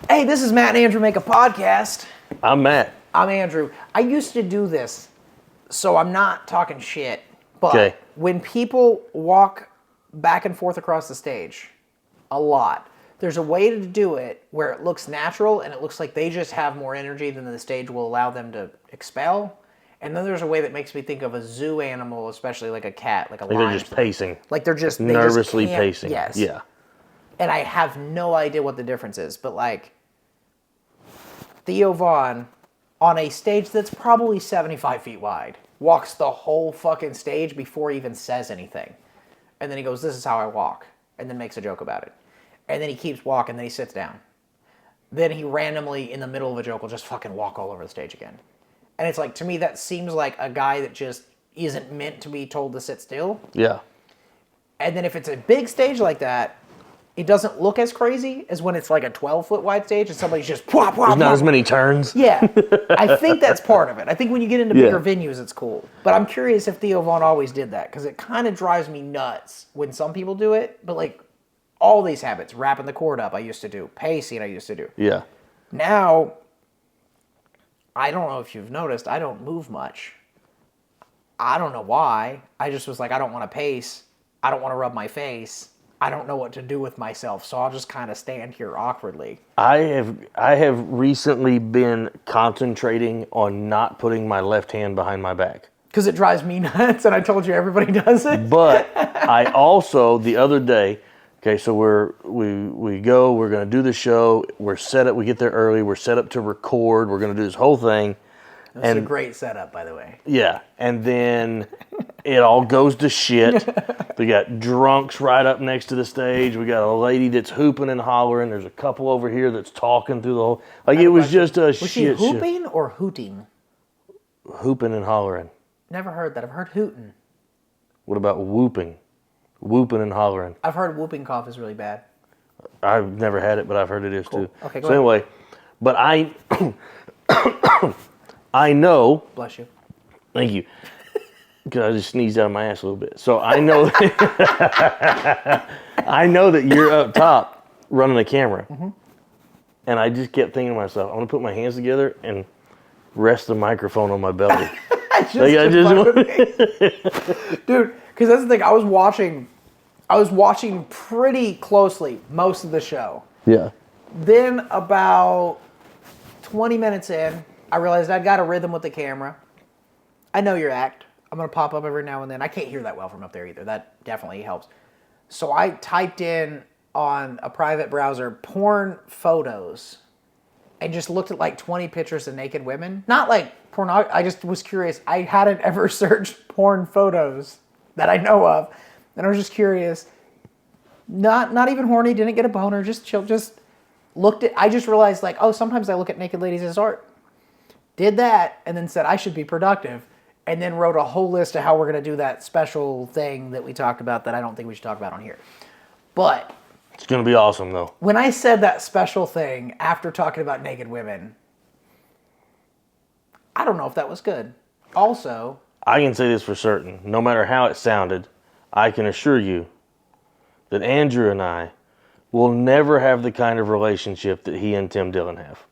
Hey, this is Matt and Andrew Make a Podcast. I'm Matt. I'm Andrew. I used to do this, so I'm not talking shit. But Okay. when people walk back and forth across the stage, a lot, there's a way to do it where it looks natural and it looks like they just have more energy than the stage will allow them to expel. And then there's a way that makes me think of a zoo animal, especially like a cat, like a lion. They're just pacing. Like they nervously can't- pacing. Yes. Yeah. And I have no idea what the difference is, but like Theo Von on a stage that's probably 75 feet wide walks the whole fucking stage before he even says anything. And then he goes, "This is how I walk," and then makes a joke about it. And then he keeps walking, then he sits down. Then he randomly, in the middle of a joke, will just fucking walk all over the stage again. And it's like, to me, that seems like a guy that just isn't meant to be told to sit still. Yeah. And then if it's a big stage like that, it doesn't look as crazy as when it's like a 12-foot wide stage and somebody's just whop, whop, There's not whop. as many turns. Yeah, I think that's part of it. I think when you get into bigger venues, it's cool. But I'm curious if Theo Von always did that, because it kind of drives me nuts when some people do it. But like all these habits, wrapping the cord up, I used to do. Pacing, I used to do. Yeah. Now, I don't know if you've noticed, I don't move much. I don't know why. I just was like, I don't want to pace. I don't want to rub my face. I don't know what to do with myself, so I'll just kind of stand here awkwardly. I have recently been concentrating on not putting my left hand behind my back. Because it drives me nuts, and I told you everybody does it. But I also, the other day, okay, so we're going to do the show, we're set up, we get there early, we're set up to record, we're going to do this whole thing. It's a great setup, by the way. Yeah, and then it all goes to shit. We got drunks right up next to the stage. We got a lady that's hooping and hollering. There's a couple over here that's talking through the whole... Like, it was just a shit Was she show. hooping or hooting? Hooping and hollering. Never heard that. I've heard hooting. What about whooping? Whooping and hollering. I've heard whooping cough is really bad. I've never had it, but I've heard it is too. Okay, go so anyway, but I know... Bless you. Thank you. Because I just sneezed out of my ass a little bit. So I know I know that you're up top running the camera. Mm-hmm. And I just kept thinking to myself, I'm going to put my hands together and rest the microphone on my belly. Dude, because that's the thing. I was watching pretty closely most of the show. Yeah. Then about 20 minutes in, I realized I'd got a rhythm with the camera. I know your act. I'm going to pop up every now and then. I can't hear that well from up there either. That definitely helps. So I typed in on a private browser porn photos and just looked at like 20 pictures of naked women. Not like pornography. I just was curious. I hadn't ever searched porn photos that I know of. And I was just curious. Not even horny. Didn't get a boner. Just chill. Just looked at... I just realized like, oh, sometimes I look at naked ladies as art. Did that and then said I should be productive. And then wrote a whole list of how we're going to do that special thing that we talked about that I don't think we should talk about on here. But... It's going to be awesome, though. When I said that special thing after talking about naked women, I don't know if that was good. Also... I can say this for certain. No matter how it sounded, I can assure you that Andrew and I will never have the kind of relationship that he and Tim Dillon have.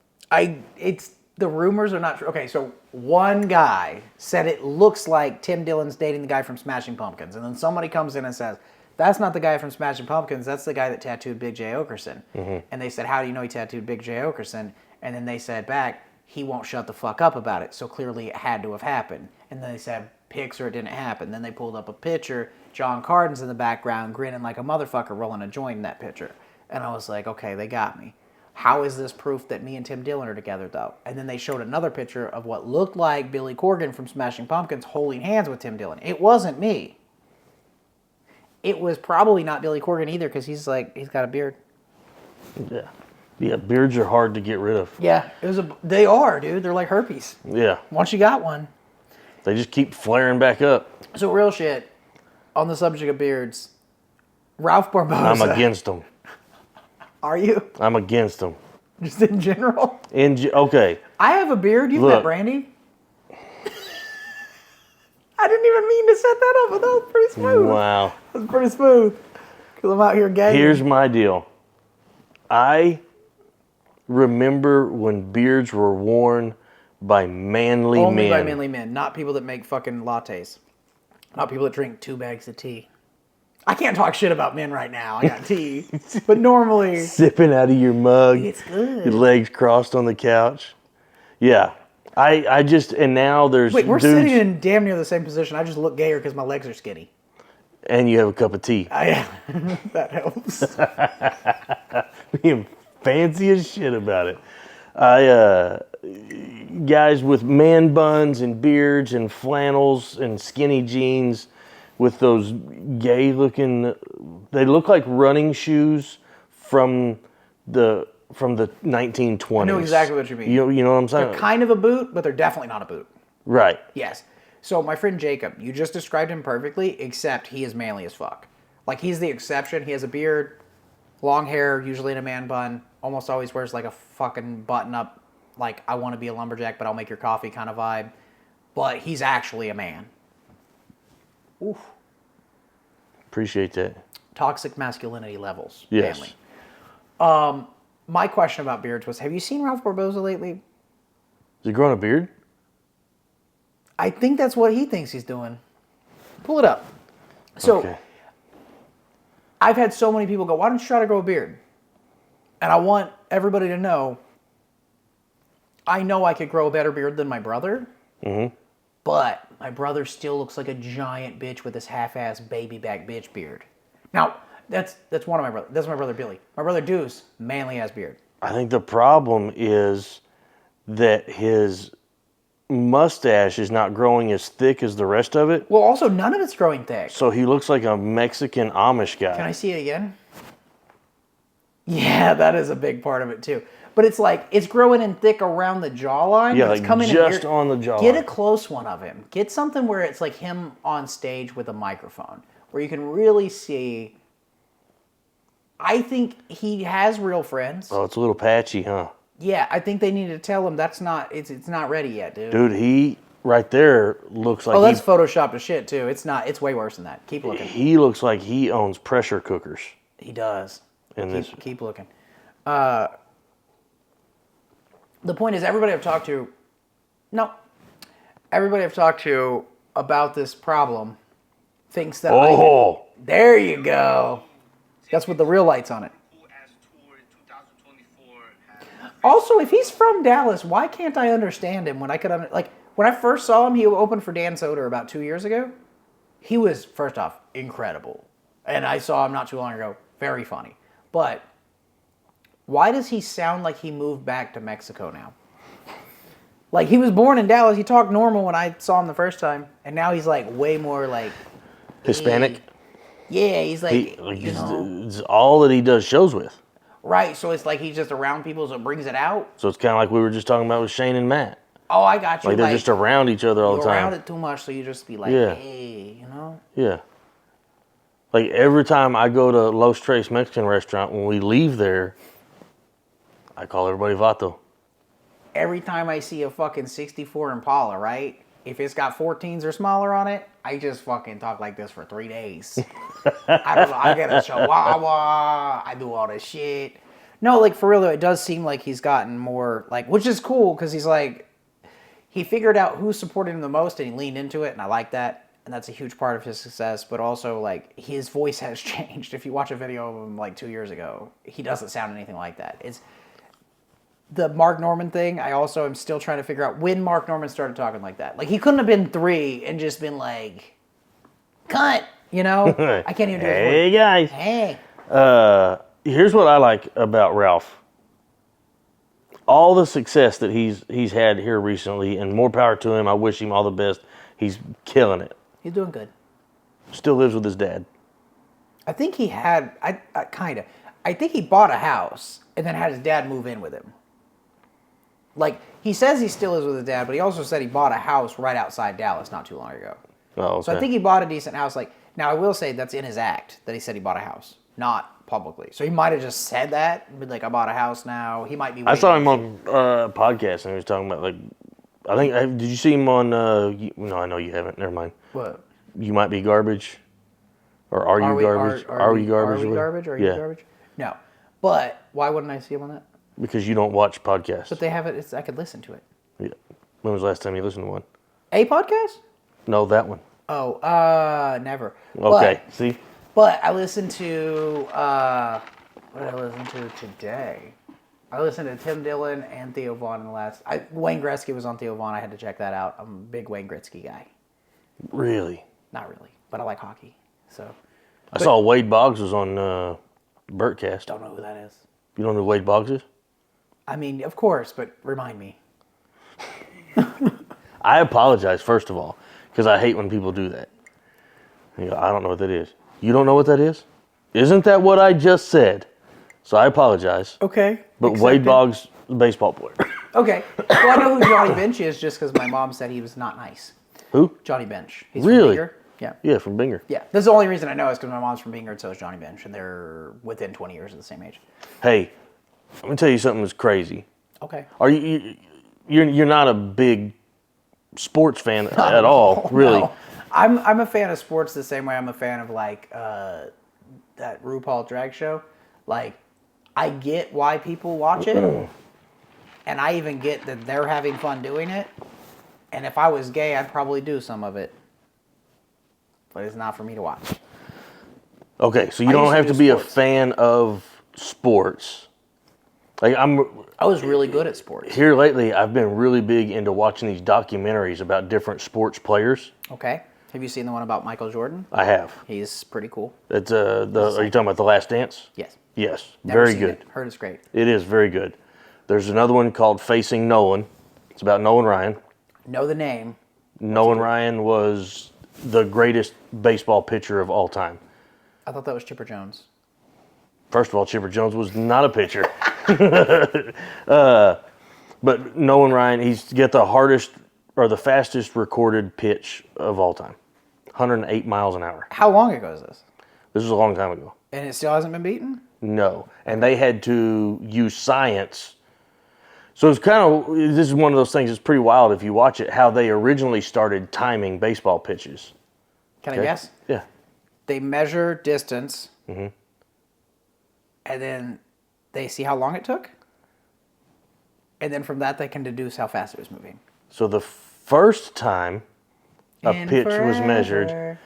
The rumors are not true. Okay, so one guy said it looks like Tim Dillon's dating the guy from Smashing Pumpkins. And then somebody comes in and says, that's not the guy from Smashing Pumpkins. That's the guy that tattooed Big J. Okerson. Mm-hmm. And they said, how do you know he tattooed Big J. Okerson? And then they said back, he won't shut the fuck up about it. So clearly it had to have happened. And then they said, pics or it didn't happen. Then they pulled up a picture. John Carden's in the background grinning like a motherfucker rolling a joint in that picture. And I was like, okay, they got me. How is this proof that me and Tim Dillon are together, though? And then they showed another picture of what looked like Billy Corgan from Smashing Pumpkins holding hands with Tim Dillon. It wasn't me. It was probably not Billy Corgan either, because he's got a beard. Yeah. Yeah, beards are hard to get rid of. Yeah, they are, dude. They're like herpes. Yeah. Once you got one. They just keep flaring back up. So real shit, on the subject of beards, Ralph Barbosa. I'm against them. Are you? I'm against them. Just in general? Okay. I have a beard. You've Look. met Brandy. I didn't even mean to set that up, but that was pretty smooth. Wow. That was pretty smooth. Because I'm out here gay. Here's my deal. I remember when beards were worn by manly Only men. by manly men, not people that make fucking lattes. Not people that drink 2 bags of tea. I can't talk shit about men right now. I got tea. But normally, Sipping out of your mug. it's good. Your legs crossed on the couch. Yeah. I just, and now there's Wait, we're dudes, sitting in damn near the same position. I just look gayer because my legs are skinny. and you have a cup of tea. That helps. Being fancy as shit about it. Guys with man buns and beards and flannels and skinny jeans with those gay looking, they look like running shoes from the 1920s. I know exactly what you mean. You know what I'm saying? They're kind of a boot, but they're definitely not a boot. Right. Yes. So my friend Jacob, you just described him perfectly, except he is manly as fuck. Like, he's the exception. He has a beard, long hair, usually in a man bun, almost always wears like a fucking button up, like, I want to be a lumberjack, but I'll make your coffee kind of vibe. But he's actually a man. Oof. Appreciate that. Toxic masculinity levels. Yes. Manly. My question about beards was, have you seen Ralph Barboza lately? Is he growing a beard? I think that's what he thinks he's doing. Pull it up. So, Okay. I've had so many people go, why don't you try to grow a beard? And I want everybody to know, I know I could grow a better beard than my brother, but my brother still looks like a giant bitch with this half-ass baby back bitch beard. Now, that's one of my brothers. That's my brother Billy. My brother Deuce, manly ass beard. I think the problem is that his mustache is not growing as thick as the rest of it. Well, also, none of it's growing thick. So he looks like a Mexican Amish guy. Can I see it again? Yeah, that is a big part of it too. But it's like, it's growing in thick around the jawline. Yeah, but it's like coming just in here. on the jawline. Get a close one of him. Get something where it's like him on stage with a microphone, where you can really see. I think he has real friends. Oh, it's a little patchy, huh? Yeah, I think they need to tell him it's not ready yet, dude. Dude, he right there looks like Oh, that's photoshopped to shit too. It's not. It's way worse than that. Keep looking. he looks like he owns pressure cookers. He does. In Keep looking. The point is, everybody I've talked to about this problem thinks that Oh, there you go. That's with the real lights on it. Also, if he's from Dallas, why can't I understand him when I could when I first saw him, he opened for Dan Soder about 2 years ago. He was, first off, incredible. And I saw him not too long ago. Very funny. But why does he sound like he moved back to Mexico now? Like, he was born in Dallas. He talked normal when I saw him the first time. And now he's like way more like Hispanic. Yeah, he's like, It's all that he does shows with. Right, so it's like he's just around people, so it brings it out. So it's kind of like we were just talking about with Shane and Matt. Oh, I got you. Like they're just around each other all the you're time. around it too much, so you just be like, Yeah. hey, you know? Yeah. Like every time I go to Los Tres Mexican restaurant, when we leave there, I call everybody Vato. Every time I see a fucking 64 Impala, right? If it's got 14s or smaller on it, I just fucking talk like this for 3 days. I don't know. I get a chihuahua. I do all this shit. No, like for real though, it does seem like he's gotten more like, which is cool because he's like, he figured out who supported him the most and he leaned into it, and I like that. And that's a huge part of his success. But also, like, his voice has changed. If you watch a video of him like 2 years ago, he doesn't sound anything like that. It's the Mark Norman thing. I also am still trying to figure out when Mark Norman started talking like that. Like, he couldn't have been 3 and just been like, cunt, you know? I can't even do his voice. Hey guys. Hey. Here's what I like about Ralph. All the success that he's had here recently, and more power to him. I wish him all the best. He's killing it. He's doing good. Still lives with his dad. I think he had, I think he bought a house and then had his dad move in with him. Like, he says he still is with his dad, but he also said he bought a house right outside Dallas not too long ago. Oh, okay. So I think he bought a decent house. Like, now I will say that's in his act that he said he bought a house, not publicly. So he might have just said that, but like, I bought a house now. He might be. I saw him on a podcast and he was talking about like, I think, did you see him on? No, I know you haven't. Never mind. What? You Might Be Garbage, or Are You Garbage? Are we garbage? Are you Yeah. garbage? No. But why wouldn't I see him on that? Because you don't watch podcasts. But they have it. I could listen to it. Yeah. When was the last time you listened to one? A podcast? No, that one. Oh, never. Okay, see? But I listened to, what did I listen to today? I listened to Tim Dillon and Theo Vaughn in the last, Wayne Gretzky was on Theo Vaughn. I had to check that out. I'm a big Wayne Gretzky guy. Really? Not really, but I like hockey. So. I saw Wade Boggs was on Bertcast. Don't know who that is. You don't know who Wade Boggs is? I mean, of course, but remind me. I apologize, first of all, because I hate when people do that. You go, I don't know what that is. You don't know what that is? Isn't that what I just said? So I apologize. Okay. But Wade Boggs, the baseball player. Okay. Well, I know who Johnny Bench is just because my mom said he was not nice. Who? Johnny Bench. He's Really? From Binger. Yeah. Yeah, from Binger. Yeah. That's the only reason I know is because my mom's from Binger and so is Johnny Bench, and they're within 20 years of the same age. Hey, let me tell you something that's crazy. Okay. Are you're not a big sports fan at all, really? No. I'm a fan of sports the same way I'm a fan of like that RuPaul drag show. Like, I get why people watch it, and I even get that they're having fun doing it. And if I was gay, I'd probably do some of it, but it's not for me to watch. Okay, so you I don't used to have do to be a sports. fan of sports. Like I was really good at sports. here lately, I've been really big into watching these documentaries about different sports players. Okay. Have you seen the one about Michael Jordan? I have. He's pretty cool. It's are you talking about The Last Dance? Yes. Yes, Never very seen good. it. Heard it's great. It is very good. There's another one called Facing Nolan. It's about Nolan Ryan. Know the name. Nolan Ryan was the greatest baseball pitcher of all time. I thought that was Chipper Jones. First of all, Chipper Jones was not a pitcher. But Nolan Ryan, he's got the hardest or the fastest recorded pitch of all time. 108 miles an hour. How long ago is this? This was a long time ago. And it still hasn't been beaten? No. And they had to use science. So it's kind of, this is one of those things that's pretty wild if you watch it, how they originally started timing baseball pitches. Can I Okay? guess? Yeah. They measure distance, Mm-hmm. and then they see how long it took, and then from that they can deduce how fast it was moving. So the first time a And pitch was measured, forever.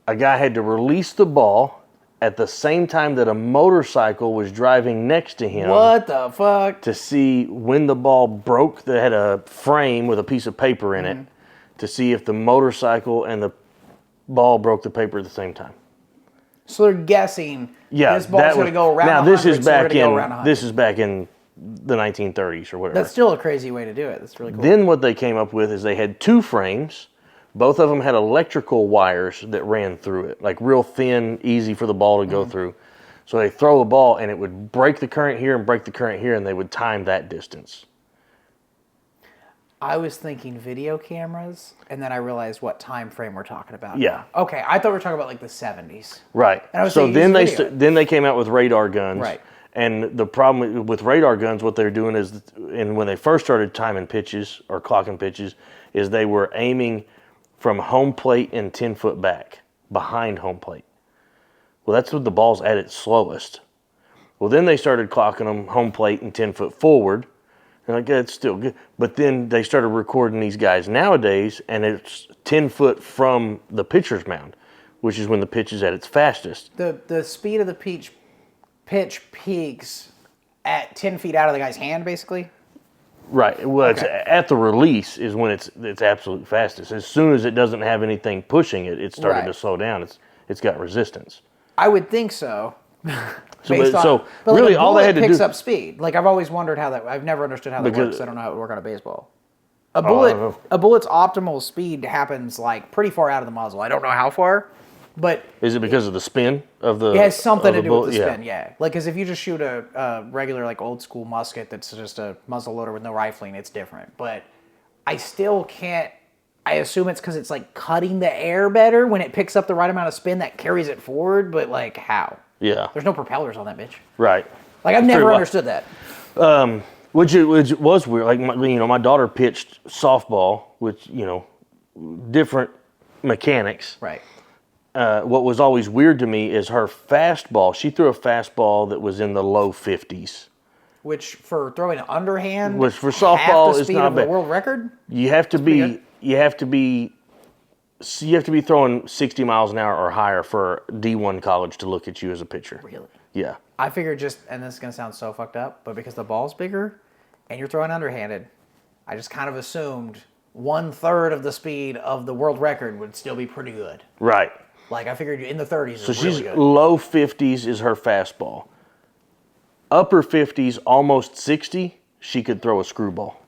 a guy had to release the ball at the same time that a motorcycle was driving next to him What the fuck? to see when the ball broke. They had a frame with a piece of paper in it to see if the motorcycle and the ball broke the paper at the same time. So they're guessing Yeah, this ball's going to go around now 100, this is so we're back gonna go in around 100. this is back in the 1930s or whatever. That's still a crazy way to do it. That's really cool. Then what they came up with is they had two frames. Both of them had electrical wires that ran through it, like real thin, easy for the ball to go through. So they throw a ball and it would break the current here and break the current here, and they would time that distance. I was thinking video cameras, and then I realized what time frame we're talking about. Yeah. Okay, I thought we were talking about like the 70s. Right. And I was So thinking then use video. then they came out with radar guns. Right. And the problem with radar guns, what they're doing is, and when they first started timing pitches or clocking pitches, is they were aiming from home plate and 10 foot back, behind home plate. Well, that's when the ball's at its slowest. Well, then they started clocking them home plate and 10 foot forward. And like, yeah, it's still good. But then they started recording these guys nowadays, and it's 10 foot from the pitcher's mound, which is when the pitch is at its fastest. The speed of the pitch peaks at 10 feet out of the guy's hand, basically. Right. Well, it's Okay. at the release is when it's absolute fastest. As soon as it doesn't have anything pushing it, it's starting Right. to slow down. It's got resistance. I would think so. So, Based but, on- so but like really, a all they bullet had to picks do. up speed. Like I've always wondered how that. I've never understood how that Because- works. I don't know how it would work on a baseball. I don't know. A bullet's optimal speed happens like pretty far out of the muzzle. I don't know how far, but Is it because of the spin of the? it has something of to the do bullet? with the spin. Yeah, like because if you just shoot a regular like old school musket that's just a muzzle loader with no rifling, it's different. But I still can't. I assume it's because it's like cutting the air better when it picks up the right amount of spin that carries it forward. But like how? Yeah. There's no propellers on that bitch. Right. Like I've It's never pretty wild. understood that. Which was weird. Like my daughter pitched softball, which different mechanics. Right. what was always weird to me is her fastball. She threw a fastball that was in the low 50s. Which for throwing an underhand, Which for softball half the is speed not of the bad. world record. You have to pretty be throwing 60 miles an hour or higher for D1 college to look at you as a pitcher. Really? Yeah. I figured and this is gonna sound so fucked up, but because the ball's bigger, and you're throwing underhanded, I just kind of assumed 1/3 of the speed of the world record would still be pretty good. Right. Like I figured in the 30s. So is really she's good. low 50s is her fastball. Upper 50s, almost 60, she could throw a screwball,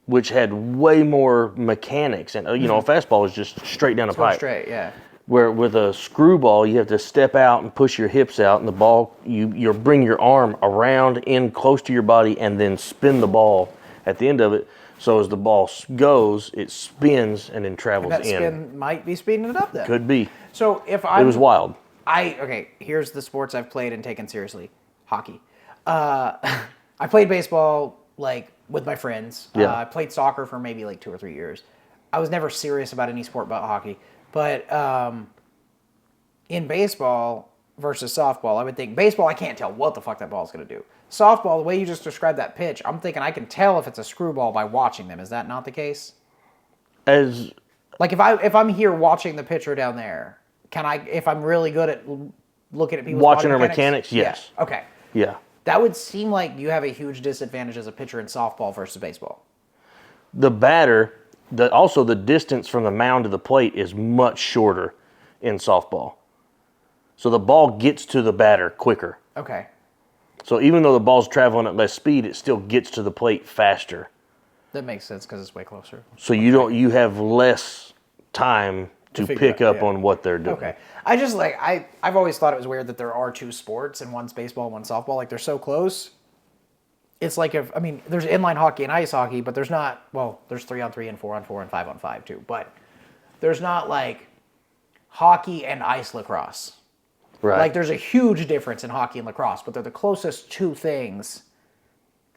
which had way more mechanics. And, a fastball is just straight down the Go pipe. straight, yeah. Where with a screwball, you have to step out and push your hips out, and the ball, you bring your arm around in close to your body and then spin the ball at the end of it. So as the ball goes, it spins and then travels That in. spin might be speeding it up then. Could be. So if It was wild. Okay, here's the sports I've played and taken seriously. Hockey. I played baseball like with my friends. Yeah. I played soccer for maybe like 2 or 3 years. I was never serious about any sport but hockey. But in baseball versus softball, I would think baseball, I can't tell what the fuck that ball's going to do. Softball, the way you just described that pitch, I'm thinking I can tell if it's a screwball by watching them. Is that not the case? As Like if I'm here watching the pitcher down there, can I? If I'm really good at looking at people's watching body her mechanics, yes. Yeah. Okay. Yeah. That would seem like you have a huge disadvantage as a pitcher in softball versus baseball. The batter, also the distance from the mound to the plate is much shorter in softball. So the ball gets to the batter quicker. Okay. So even though the ball's traveling at less speed, it still gets to the plate faster. That makes sense because it's way closer. So you have less time to figure pick it out, up yeah. on what they're doing. Okay. I just I've always thought it was weird that there are two sports and one's baseball and one's softball. Like they're so close. It's like there's inline hockey and ice hockey, but there's not, there's 3-on-3 and 4-on-4 and 5-on-5 too. But there's not like hockey and ice lacrosse. Right. Like there's a huge difference in hockey and lacrosse, but they're the closest two things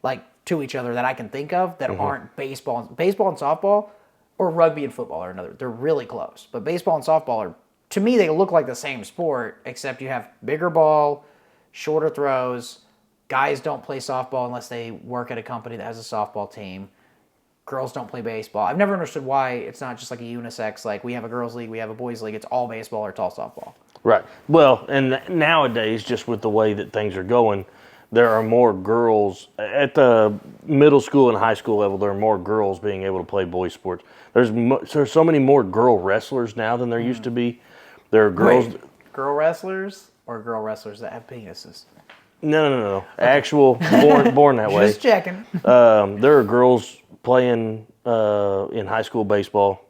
like to each other that I can think of that aren't baseball and softball or rugby and football or another. They're really close. But baseball and softball are, to me, they look like the same sport, except you have bigger ball, shorter throws. Guys don't play softball unless they work at a company that has a softball team. Girls don't play baseball. I've never understood why it's not just like a unisex, like we have a girls league, we have a boys league. It's all baseball or it's all softball. Right. Well, and nowadays, just with the way that things are going, there are more girls at the middle school and high school level. There are more girls being able to play boys sports. There's so many more girl wrestlers now than there used to be. There are girls. Wait, girl wrestlers or girl wrestlers that have penises? No. Okay. Actual born that way. Just checking. There are girls playing in high school baseball.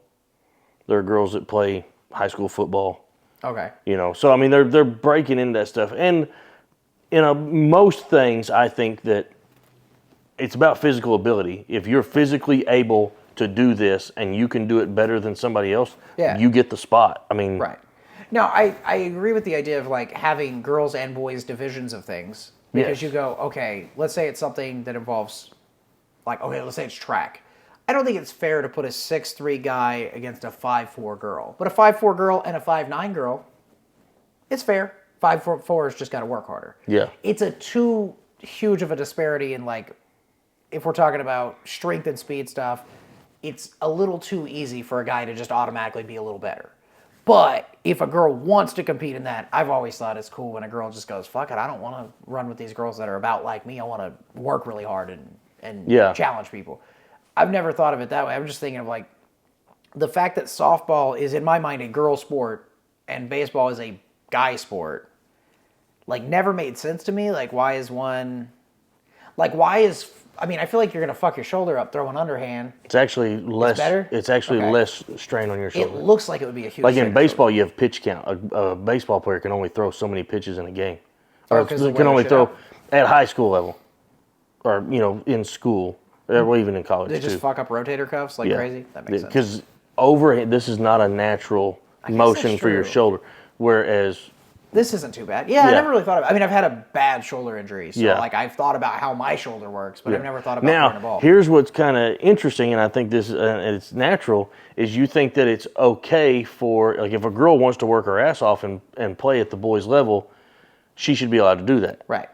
There are girls that play high school football. Okay. So I mean they're breaking into that stuff, and most things I think that it's about physical ability. If you're physically able to do this and you can do it better than somebody else, you get the spot. I mean, right. No, I agree with the idea of like having girls and boys divisions of things because you go, okay, let's say it's something that involves let's say it's track. I don't think it's fair to put a 6'3" guy against a 5'4" girl. But a 5'4" girl and a 5'9" girl, it's fair. 5'4" has just got to work harder. Yeah. It's a too huge of a disparity in if we're talking about strength and speed stuff, it's a little too easy for a guy to just automatically be a little better. But if a girl wants to compete in that, I've always thought it's cool when a girl just goes, fuck it, I don't want to run with these girls that are about like me. I want to work really hard and challenge people. I've never thought of it that way. I'm just thinking of the fact that softball is, in my mind, a girl sport and baseball is a guy sport, never made sense to me. Why is one... I feel like you're going to fuck your shoulder up throwing underhand. It's actually less. Better? It's actually less strain on your shoulder. It looks like it would be a huge... Like in baseball, you have pitch count. A baseball player can only throw so many pitches in a game. Or can only throw at high school level. Or, in school. Or even in college, They just fuck up rotator cuffs crazy? That makes sense. Because overhand, this is not a natural motion for your shoulder. Whereas this isn't too bad. Yeah, I Yeah. never really thought about it. I mean, I've had a bad shoulder injury, so Yeah. like I've thought about how my shoulder works, but I've never thought about throwing a Now, ball. here's what's kind of interesting, and I think this it's natural, is you think that it's okay for, like, if a girl wants to work her ass off and play at the boys' level, she should be allowed to do that. Right.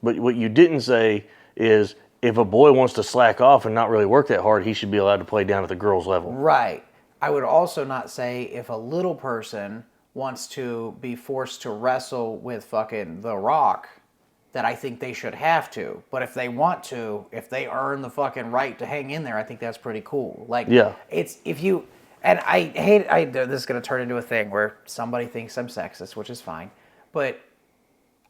But what you didn't say is if a boy wants to slack off and not really work that hard, he should be allowed to play down at the girls' level. Right. I would also not say if a little person wants to be forced to wrestle with fucking The Rock, that I think they should have to. But if they want to, if they earn the fucking right to hang in there, I think that's pretty cool. Like, Yeah. it's, if you, and I hate, this is going to turn into a thing where somebody thinks I'm sexist, which is fine. But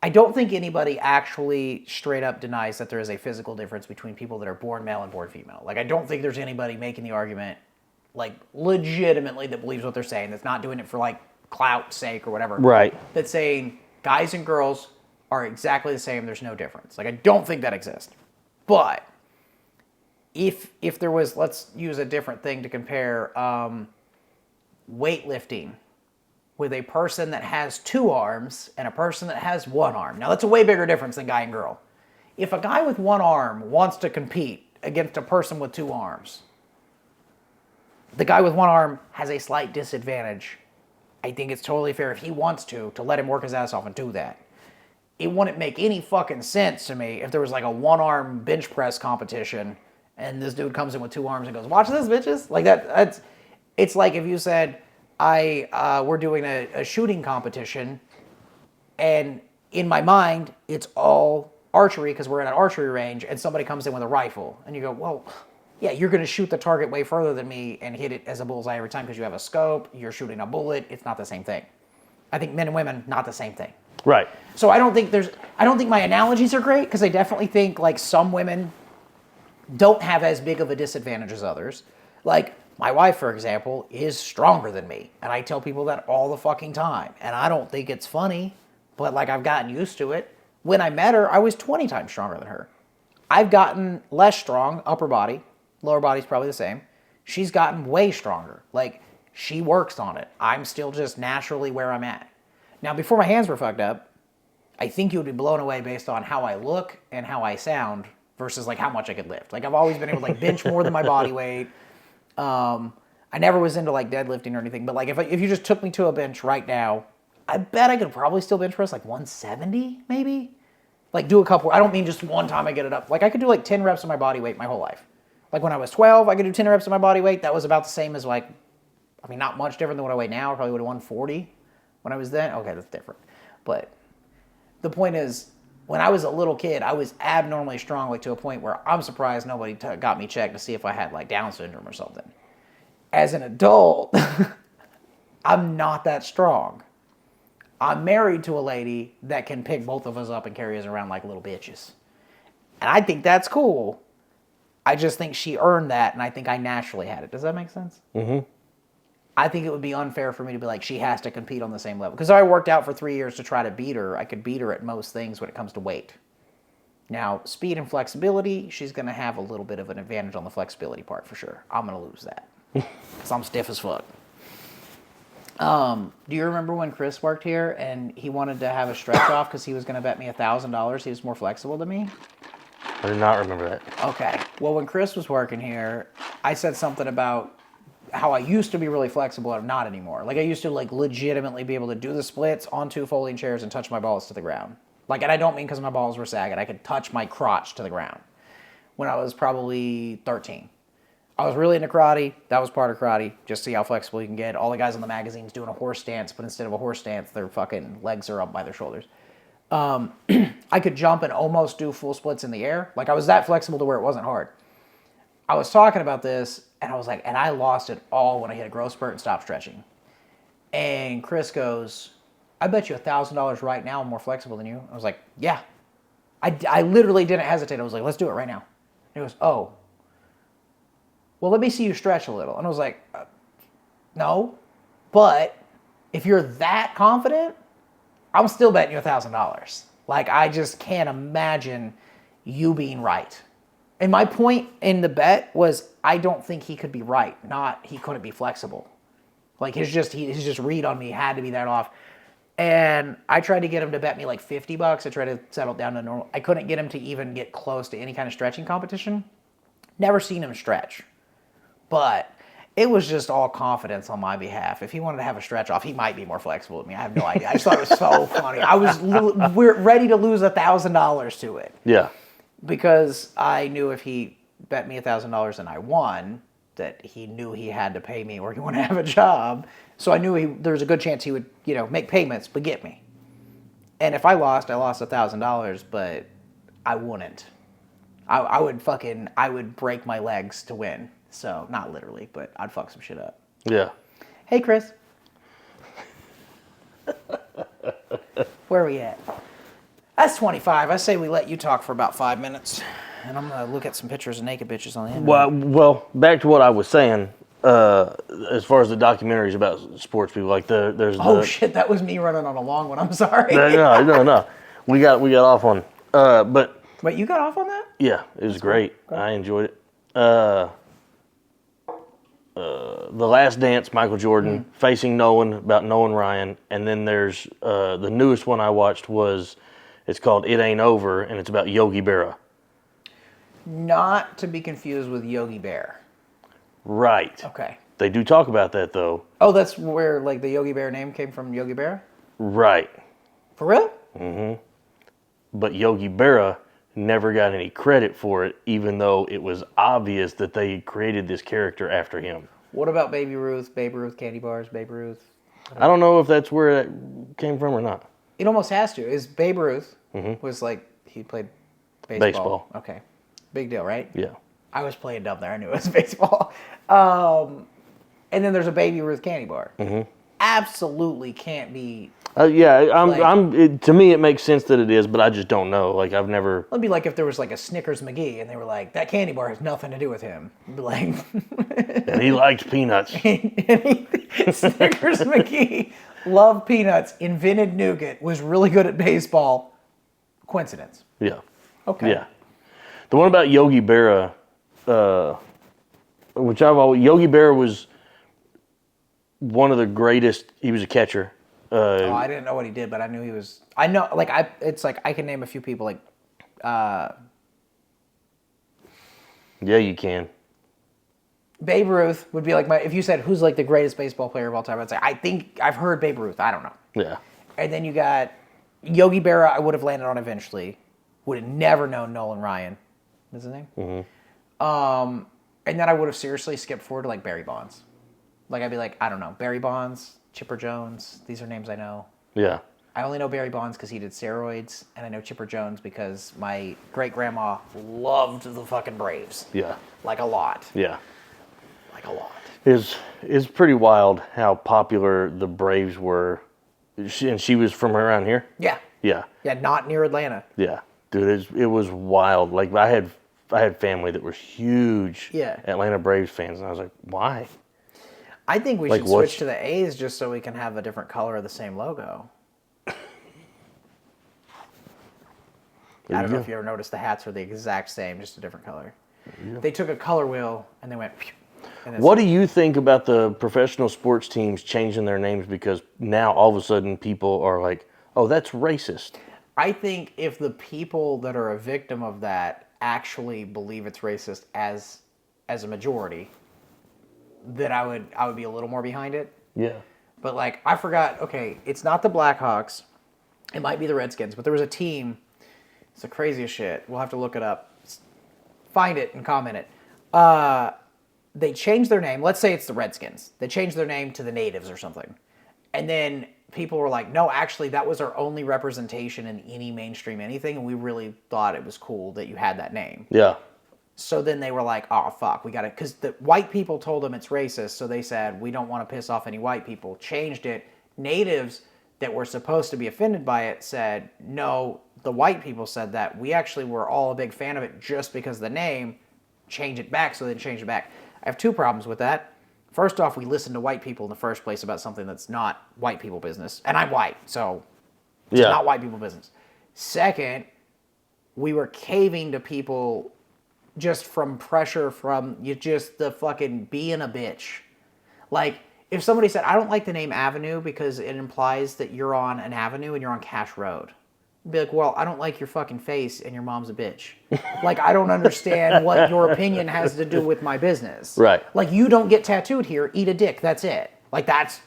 I don't think anybody actually straight up denies that there is a physical difference between people that are born male and born female. Like, I don't think there's anybody making the argument, like, legitimately that believes what they're saying, that's not doing it for, like, clout sake or whatever. Right. That's saying guys and girls are exactly the same, there's no difference. Like, I don't think that exists. But if there was, let's use a different thing to compare, weightlifting with a person that has 2 arms and a person that has 1 arm. Now, that's a way bigger difference than guy and girl. If a guy with 1 arm wants to compete against a person with 2 arms, the guy with 1 arm has a slight disadvantage. I think it's totally fair if he wants to let him work his ass off and do that. It wouldn't make any fucking sense to me if there was like a 1-arm bench press competition and this dude comes in with 2 arms and goes, "Watch this, bitches." Like that's it's like if you said, we're doing a shooting competition, and in my mind, it's all archery because we're at an archery range, and somebody comes in with a rifle, and you go, well, yeah, you're going to shoot the target way further than me and hit it as a bullseye every time because you have a scope, you're shooting a bullet, it's not the same thing. I think men and women, not the same thing. Right. So I don't think my analogies are great because I definitely think like some women don't have as big of a disadvantage as others. Like my wife, for example, is stronger than me. And I tell people that all the fucking time. And I don't think it's funny, but like I've gotten used to it. When I met her, I was 20 times stronger than her. I've gotten less strong, upper body. Lower body's probably the same. She's gotten way stronger. Like, she works on it. I'm still just naturally where I'm at. Now, before my hands were fucked up, I think you would be blown away based on how I look and how I sound versus, like, how much I could lift. Like, I've always been able to, like, bench more than my body weight. I never was into, like, deadlifting or anything. But, like, if you just took me to a bench right now, I bet I could probably still bench press, like, 170, maybe? Like, do a couple. I don't mean just one time I get it up. Like, I could do, like, 10 reps of my body weight my whole life. Like when I was 12, I could do 10 reps of my body weight. That was about the same as like, I mean, not much different than what I weigh now. I probably would have won 140 when I was then. Okay, that's different. But the point is, when I was a little kid, I was abnormally strong, like to a point where I'm surprised nobody got me checked to see if I had like Down syndrome or something. As an adult, I'm not that strong. I'm married to a lady that can pick both of us up and carry us around like little bitches. And I think that's cool. I just think she earned that, and I think I naturally had it. Does that make sense? Mm-hmm. I think it would be unfair for me to be like, she has to compete on the same level. Because I worked out for 3 years to try to beat her. I could beat her at most things when it comes to weight. Now, speed and flexibility, she's going to have a little bit of an advantage on the flexibility part for sure. I'm going to lose that. Because I'm stiff as fuck. Do you remember when Chris worked here, and he wanted to have a stretch off because he was going to bet me $1,000 he was more flexible than me? I do not remember that. Okay. Well, when Chris was working here, I said something about how I used to be really flexible and I'm not anymore. Like I used to like legitimately be able to do the splits on 2 folding chairs and touch my balls to the ground. Like, and I don't mean because my balls were sagging. I could touch my crotch to the ground when I was probably 13. I was really into karate. That was part of karate. Just see how flexible you can get. All the guys in the magazines doing a horse stance, but instead of a horse stance, their fucking legs are up by their shoulders. I could jump and almost do full splits in the air. Like I was that flexible to where it wasn't hard. I was talking about this and I was like, and I lost it all when I hit a growth spurt and stopped stretching. And Chris goes, I bet you $1,000 right now I'm more flexible than you. I was like, yeah. I literally didn't hesitate. I was like, let's do it right now. And he goes, oh, well, let me see you stretch a little. And I was like, no, but if you're that confident, I'm still betting you $1,000. Like, I just can't imagine you being right. And my point in the bet was, I don't think he could be right, not he couldn't be flexible. Like his just read on me had to be that off. And I tried to get him to bet me like $50. I tried to settle it down to normal. I couldn't get him to even get close to any kind of stretching competition. Never seen him stretch. But it was just all confidence on my behalf. If he wanted to have a stretch off, he might be more flexible than me. I have no idea. I just thought it was so funny. We're ready to lose $1,000 to it. Yeah. Because I knew if he bet me $1,000 and I won, that he knew he had to pay me or he wouldn't have a job. So I knew there was a good chance he would, make payments but get me. And if I lost $1,000, but I wouldn't. I would break my legs to win. So not literally, but I'd fuck some shit up. Yeah. Hey, Chris. Where are we at? That's 25. I say we let you talk for about 5 minutes. And I'm going to look at some pictures of naked bitches on the internet. Well, back to what I was saying. As far as the documentaries about sports people, like there's Oh shit, that was me running on a long one. I'm sorry. No. We got off on. But Wait, you got off on that? yeah, it was great. Cool. I enjoyed it. The Last Dance, Michael Jordan facing Nolan, about Nolan Ryan, and then there's the newest one I watched it's called It Ain't Over, and it's about Yogi Berra. Not to be confused with Yogi Bear. Right. Okay. They do talk about that though. Oh, that's where like the Yogi Bear name came from, Yogi Bear? Right. For real? But Yogi Berra never got any credit for it, even though it was obvious that they created this character after him. What about Baby Ruth, candy bars, Babe Ruth? I don't know if that's where it came from or not. It almost has to. Is Babe Ruth was like, he played baseball. Okay. Big deal, right? Yeah. I was playing dumb there. I knew it was baseball. And then there's a Baby Ruth candy bar. Absolutely can't be. To me it makes sense that it is, but I just don't know. Like I've never. It'd be like if there was like a Snickers McGee and they were like, that candy bar has nothing to do with him. I'd be like, And he liked peanuts. Snickers McGee loved peanuts, invented nougat, was really good at baseball. Coincidence. Yeah. Okay. Yeah. The one about Yogi Berra, Yogi Berra was one of the greatest. He was a catcher. I didn't know what he did, but I knew he was. I know, like it's like I can name a few people. Like, yeah, you can. Babe Ruth would be like if you said who's like the greatest baseball player of all time, I'd say I think I've heard Babe Ruth. I don't know. Yeah. And then you got Yogi Berra. I would have landed on eventually. Would have never known Nolan Ryan. What's his name? And then I would have seriously skipped forward to like Barry Bonds. Like I'd be like, I don't know, Barry Bonds, Chipper Jones. These are names I know. Yeah. I only know Barry Bonds because he did steroids, and I know Chipper Jones because my great-grandma loved the fucking Braves. Yeah. Like a lot. Yeah. Like a lot. It's pretty wild how popular the Braves were. And she was from around here? Yeah. Yeah. Yeah, not near Atlanta. Yeah. Dude, it was wild. Like I had family that were huge Atlanta Braves fans, and I was like, why? I think we should switch to the A's just so we can have a different color of the same logo. I don't know if you ever noticed the hats are the exact same, just a different color. They took a color wheel and they went. And what do you think about the professional sports teams changing their names because now all of a sudden people are like, oh, that's racist? I think if the people that are a victim of that actually believe it's racist as a majority, then I would be a little more behind it. Yeah. But like I forgot, okay, it's not the Blackhawks. It might be the Redskins, but there was a team. It's the craziest shit. We'll have to look it up. Find it and comment it. They changed their name. Let's say it's the Redskins. They changed their name to the Natives or something. And then people were like, no, actually, that was our only representation in any mainstream anything, and we really thought it was cool that you had that name. Yeah. So then they were like, oh, fuck, we got to... Because the white people told them it's racist, so they said, we don't want to piss off any white people. Changed it. Natives that were supposed to be offended by it said, no, the white people said that. We actually were all a big fan of it just because of the name. Change it back, so they changed it back. I have two problems with that. First off, we listened to white people in the first place about something that's not white people business. And I'm white, so it's not white people business. Second, we were caving to people just from pressure from you just the fucking being a bitch. Like, if somebody said, I don't like the name Avenue because it implies that you're on an avenue and you're on Cash Road. I'd be like, well, I don't like your fucking face and your mom's a bitch. Like, I don't understand what your opinion has to do with my business. Right. Like, you don't get tattooed here, eat a dick, that's it. Like,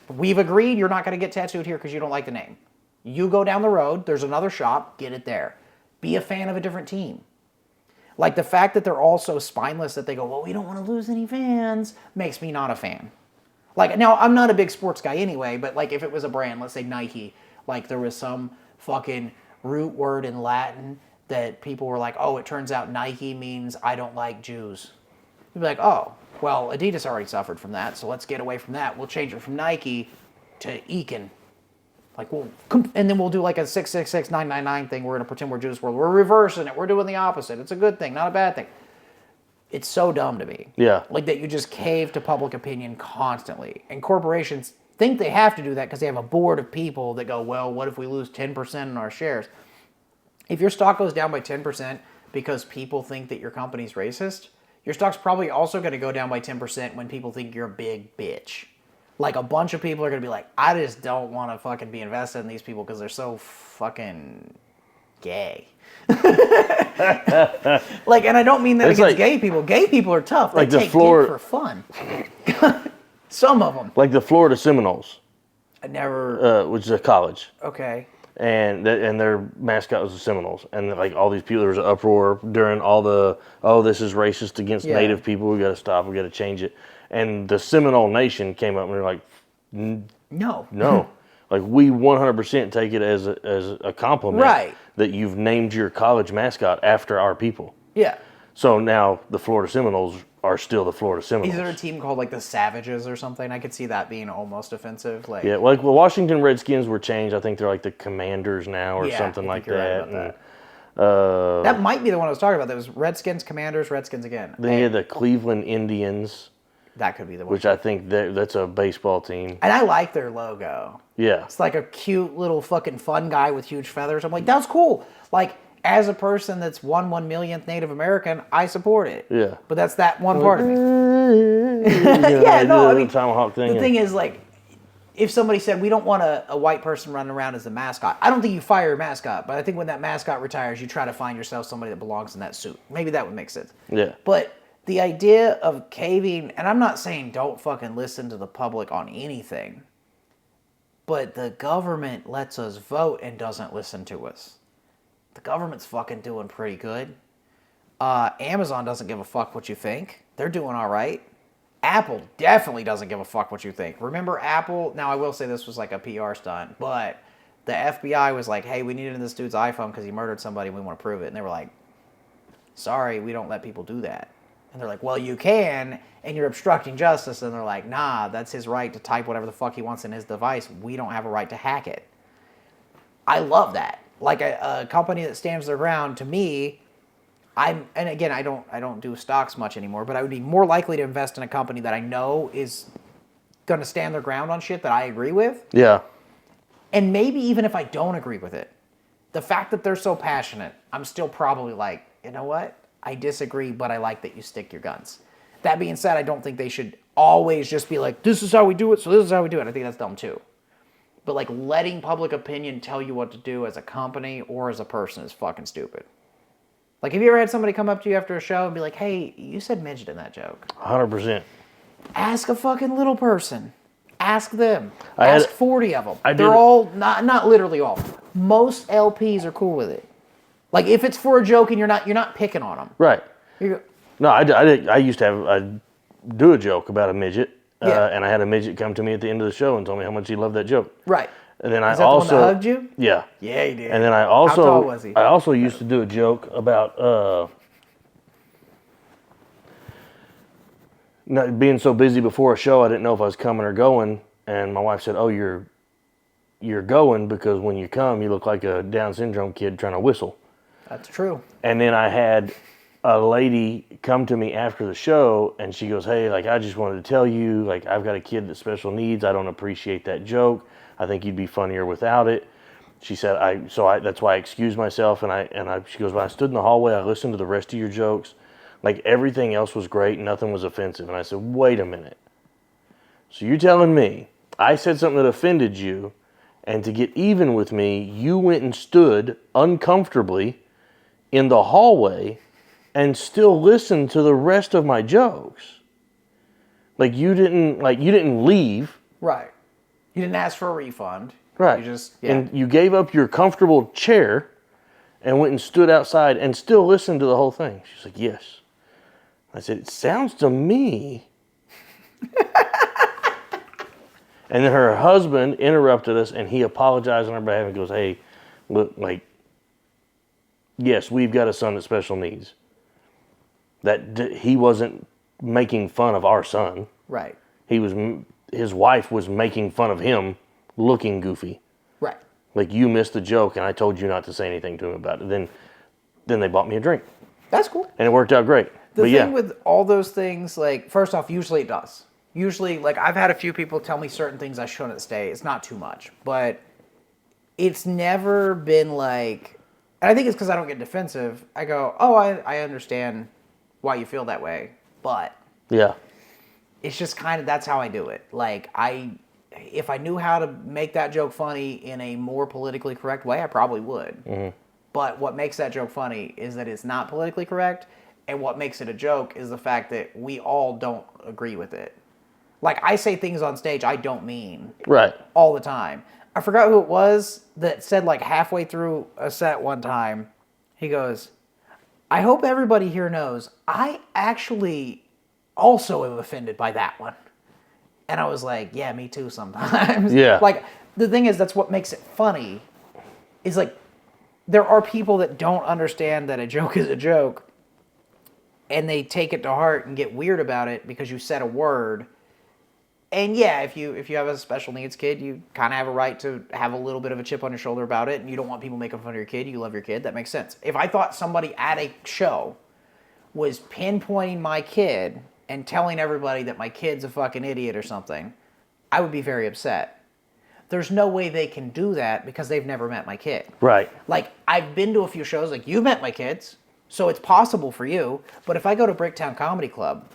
we've agreed you're not going to get tattooed here because you don't like the name. You go down the road, there's another shop, get it there. Be a fan of a different team. Like, the fact that they're all so spineless that they go, well, we don't want to lose any fans, makes me not a fan. Like, now, I'm not a big sports guy anyway, but, like, if it was a brand, let's say Nike, like, there was some fucking root word in Latin that people were like, oh, it turns out Nike means I don't like Jews. You'd be like, oh, well, Adidas already suffered from that, so let's get away from that. We'll change it from Nike to Ekin. Like, and then we'll do like a 666 999 thing. We're going to pretend we're Jewish world. We're reversing it. We're doing the opposite. It's a good thing, not a bad thing. It's so dumb to me. Yeah. Like that you just cave to public opinion constantly. And corporations think they have to do that because they have a board of people that go, well, what if we lose 10% in our shares? If your stock goes down by 10% because people think that your company's racist, your stock's probably also going to go down by 10% when people think you're a big bitch. Like a bunch of people are going to be like, I just don't want to fucking be invested in these people because they're so fucking gay. Like, and I don't mean that It's against like- gay people. Gay people are tough. They Like the take Flor- dick for fun. Some of them. Like the Florida Seminoles, I never. which is a college. Okay. And their mascot was the Seminoles, and like all these people, there was an uproar during all the this is racist against Yeah. Native people. We got to stop. We got to change it. And the Seminole Nation came up and they're like, No. no, like we 100% take it as a compliment, Right. that you've named your college mascot after our people. Yeah. So now the Florida Seminoles are still the Florida Seminoles. Is there a team called like the Savages or something? I could see that being almost offensive. Like, Yeah, like the Washington Redskins were changed. I think they're like the Commanders now or Yeah, something I like think you're right that. about that might be the one I was talking about. That was Redskins, Commanders, Redskins again. Then you had the Cleveland Indians, That could be the one. which I think that's a baseball team. And I like their logo. Yeah. It's like a cute little fucking fun guy with huge feathers. I'm like, that's cool. Like, as a person that's 1/1,000,000th Native American, I support it. Yeah. But that's that one part of me. Yeah, no, I mean, tomahawk thing. The thing is, like, if somebody said, we don't want a white person running around as the mascot, I don't think you fire your mascot, but I think when that mascot retires, you try to find yourself somebody that belongs in that suit. Maybe that would make sense. Yeah. But the idea of caving, and I'm not saying don't fucking listen to the public on anything, but the government lets us vote and doesn't listen to us. The government's fucking doing pretty good. Amazon doesn't give a fuck what you think. They're doing all right. Apple definitely doesn't give a fuck what you think. Remember Apple? Now, I will say this was like a PR stunt, but the FBI was like, hey, we needed this dude's iPhone because he murdered somebody and we want to prove it. And they were like, sorry, we don't let people do that. And they're like, well, you can, and you're obstructing justice. And they're like, nah, that's his right to type whatever the fuck he wants in his device. We don't have a right to hack it. I love that. Like a company that stands their ground, to me, and again, I don't do stocks much anymore, but I would be more likely to invest in a company that I know is going to stand their ground on shit that I agree with. Yeah. And maybe even if I don't agree with it, the fact that they're so passionate, I'm still probably like, you know what? I disagree, but I like that you stick your guns. That being said, I don't think they should always just be like, this is how we do it, so this is how we do it. I think that's dumb too. But like letting public opinion tell you what to do as a company or as a person is fucking stupid. Like, have you ever had somebody come up to you after a show and be like, hey, you said midget in that joke? 100%. Ask a fucking little person. Ask them. I had- Ask 40 of them. I They're did- all, not literally all. Most LPs are cool with it. Like, if it's for a joke and you're not picking on them. Right. You go, No, I used to do a joke about a midget, Yeah. and I had a midget come to me at the end of the show and told me how much he loved that joke. right. And then I Is that also the one that hugged you? Yeah. Yeah, he did. And then I How tall also was he? I also used to do a joke about not being so busy before a show I didn't know if I was coming or going, and my wife said, "Oh, you're going because when you come you look like a Down syndrome kid trying to whistle." That's true. And then I had a lady come to me after the show and she goes, "Hey, like I just wanted to tell you, like I've got a kid that's special needs. I don't appreciate that joke. I think you'd be funnier without it." She said, that's why I excused myself. She goes, "When I stood in the hallway, I listened to the rest of your jokes. Like everything else was great. Nothing was offensive." And I said, "Wait a minute. So you're telling me I said something that offended you, and to get even with me, you went and stood uncomfortably in the hallway and still listened to the rest of my jokes. Like you didn't leave. Right. You didn't ask for a refund. Right. You just And you gave up your comfortable chair and went and stood outside and still listened to the whole thing. She's like, yes. I said, it sounds to me. And then her husband interrupted us, and he apologized on our behalf and goes, hey, look, like, yes, we've got a son with special needs. He wasn't making fun of our son. Right. His wife was making fun of him looking goofy. Right. Like, you missed the joke, and I told you not to say anything to him about it. Then they bought me a drink. That's cool. And it worked out great. The But thing yeah, with all those things, like, first off, usually it does. Usually, like, I've had a few people tell me certain things I shouldn't say. It's not too much. But it's never been like, and I think it's because I don't get defensive. I go, oh, I understand why you feel that way. But yeah, it's just kind of, that's how I do it. Like, if I knew how to make that joke funny in a more politically correct way, I probably would. Mm-hmm. But what makes that joke funny is that it's not politically correct, and what makes it a joke is the fact that we all don't agree with it. Like, I say things on stage I don't mean right. all the time. I forgot who it was that said, like, halfway through a set one time, he goes, I hope everybody here knows I actually also am offended by that one. And I was like, yeah, me too sometimes. Yeah. Like, the thing is, that's what makes it funny, is, like, there are people that don't understand that a joke is a joke, and they take it to heart and get weird about it because you said a word. And yeah, if you have a special needs kid, you kind of have a right to have a little bit of a chip on your shoulder about it, and you don't want people making fun of your kid. You love your kid. That makes sense. If I thought somebody at a show was pinpointing my kid and telling everybody that my kid's a fucking idiot or something, I would be very upset. There's no way they can do that because they've never met my kid. Right. Like, I've been to a few shows, like, you've met my kids, so it's possible for you. But if I go to Bricktown Comedy Club,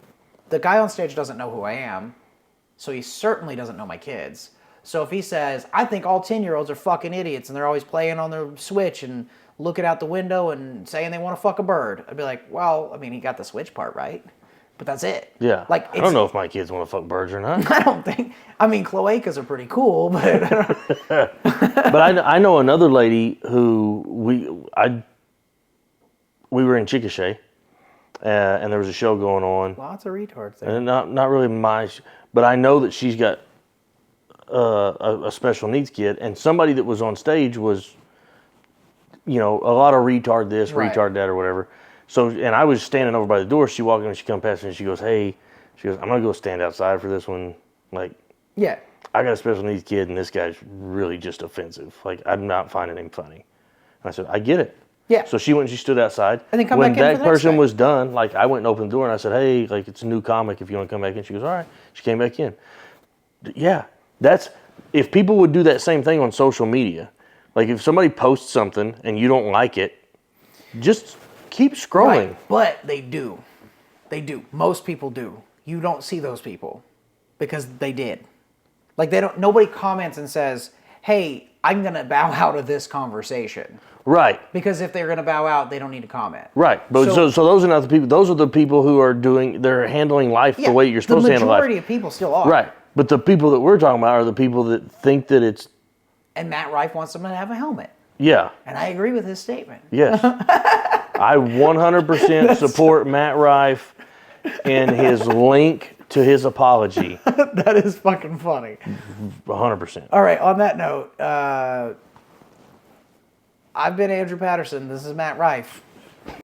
the guy on stage doesn't know who I am, so he certainly doesn't know my kids. So if he says, I think all 10-year-olds are fucking idiots and they're always playing on their Switch and looking out the window and saying they want to fuck a bird, I'd be like, well, I mean, he got the Switch part right, but that's it. Yeah. Like, I don't know if my kids want to fuck birds or not. I don't think, I mean, cloacas are pretty cool, but But I know another lady who we were in Chickasha, and there was a show going on. lots of retards there. And not really but I know that she's got a special needs kid, and somebody that was on stage was, a lot of retard this, Right. retard that, or whatever. So, and I was standing over by the door. She walked in, and she come past me, and she goes, "Hey," she goes, "I'm gonna go stand outside for this one. Like, Yeah. I got a special needs kid, and this guy's really just offensive. Like, I'm not finding him funny." And I said, "I get it." Yeah. So she went and she stood outside. And then come when back in that for the next person thing. was done, like, I went and opened the door and I said, "Hey, like, it's a new comic. If you want to come back in," she goes, "All right." She came back in. Yeah, if people would do that same thing on social media, like if somebody posts something and you don't like it, just keep scrolling. Right. But they do. They do. Most people do. You don't see those people because they did. Like, nobody comments and says, hey, I'm going to bow out of this conversation. Right. Because if they're going to bow out, they don't need to comment. Right. But so those are not the people. Those are the people who are they're handling life the way you're supposed to handle life. The majority of people still are. Right. But the people that we're talking about are the people that think that it's. And Matt Rife wants them to have a helmet. Yeah. And I agree with his statement. Yes. I 100% support Matt Rife in his link to his apology. That is fucking funny. 100%. All right, on that note, I've been Andrew Patterson. This is Matt Rife.